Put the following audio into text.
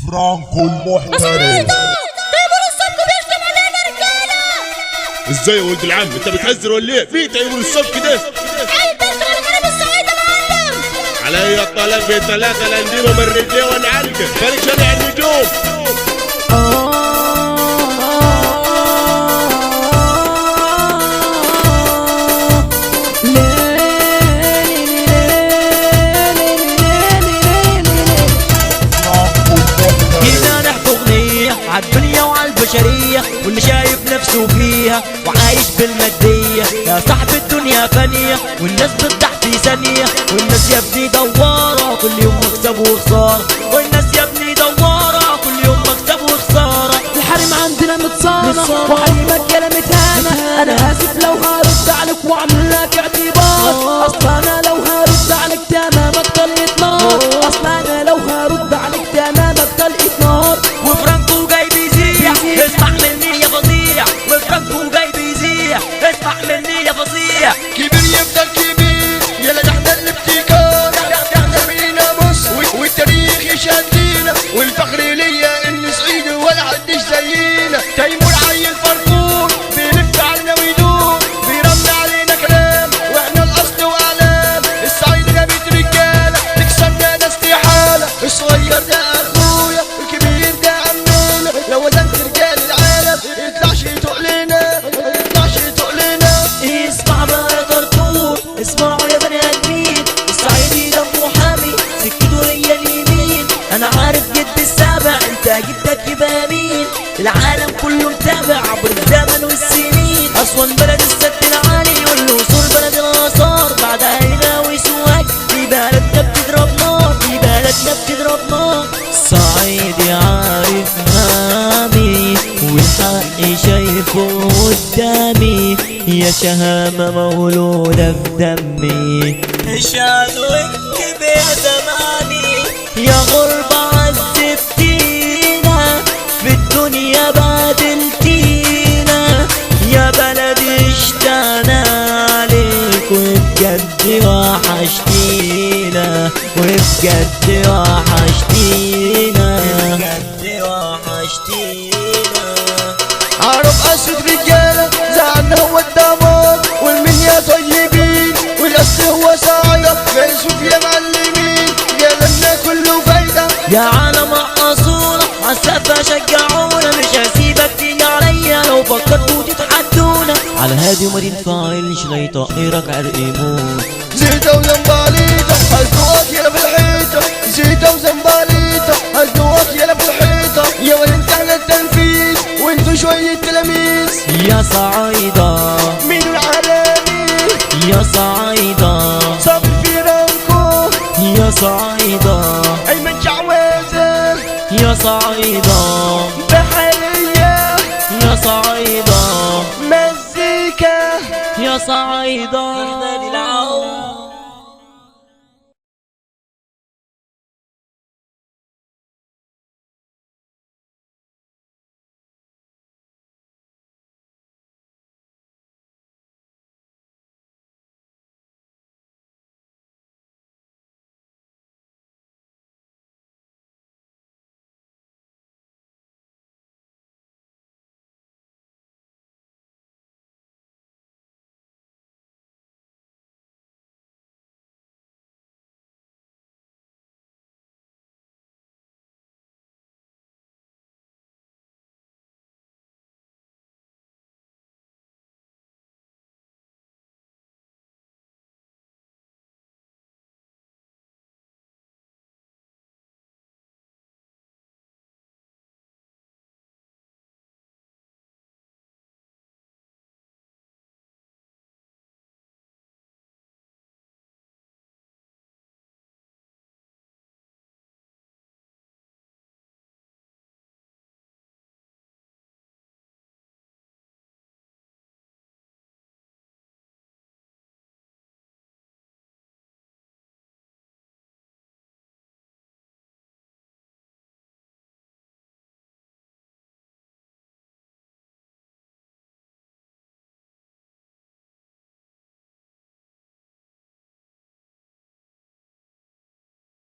فرانكو المحترف. تيمور الصبك بيشتم علينا رجاله. ازاي يا ولد العم انت بتهزر ولا ايه؟ في تيمور الصبك ده؟ عيل بيشتغل جنب الصعيد يا معلم. علي الطلب في ثلاثة لانديمو من رجليه ونعلقه خليك شارع النجوم. عالدنيا وعالبشرية واللي شايف نفسه فيها وعايش بالمادية. يا صاحب الدنيا فانية والناس بتضح في ثانية، والناس يا ابني دوارة كل يوم مكسب وخسارة، والناس يا ابني دوارة كل يوم مكسب وخسارة. الحريم عندنا متصانة وحريمك يا متهانة. انا اسف لو هرد عليك واعمل لك اعتبار، اصلا انا لو هرد عليك تمامك طلقت نار، اصلا انا لو هرد عليك تمامك طلقت نار. وفرانكو جاي بيزيع اسمع مني يا فظيع، وفرانكو جاي بيزيع اسمع مني يا فظيع. كبير يفضل كبير يلا نحن الابتكار، نحن بينا مصر والتاريخ يشهد لينا، والفخر ليا ان صعيدي ولا حدش زينا. تيمور عيل فرفور بيلف علينا ويدور، بيرمي علينا كلام واحنا الاصل واعلام. الصعيد جابت رجاله تكسرنا ناس استحاله، الصغير ده اخويا الكبير ده عمنا، لو وزنت رجال العالم يطلعش تقلنا يطلعش تقلنا. اسمع بقى يا طرطور اسمعوا يا بني ادمين، الصعيدي دمه حامي سكته هي اليمين. انا عارف جد السابع انت جدك يبقى مين، العالم كله متابع عبر الزمن والسنين. اسوان بلد السد العالي والوصول بلد الاثار، بعدها هنا وسوهاج في بلدنا بتضرب نار، في بلدنا بتضرب نار. الصعيدي عارف هامي والحق شايفه قدامي، يا شهامة مولودة في دمي. اشهد واكتب يا زماني يا غربة عذبتينا، في الدنيا بادلتينا، يا بلدي اشتقنا عليك وبجد وحشتينا، وبجد وحشتينا، بجد وحشتينا. عرب اسود رجاله زعلنا هو الدمار، والمنيا طيبين والاصل هو صايع، فيسوف يا معلمين يا لنا كله فايده. يا عالم رقصونا عالسقف شجعونا، مش هسيبك تيجي عليا لو فكرتوا تتحدونا. على هادي وما تنفعلش لا يطقرك عرق يموت. زيتة وزنباليطة هزنوك يلا في الحيطة، زيتة وزنباليطة هزنوك يلا في الحيطة. يا ولد انت على التنفيذ وانتو شوية تلاميذ. يا صعيدة مين العالمي يا صعيدة صابر فرانكو، يا صعيدة ايمن شعوذة، يا صعيدة بحرية، يا صعيدة مزيكا، يا صعيدة.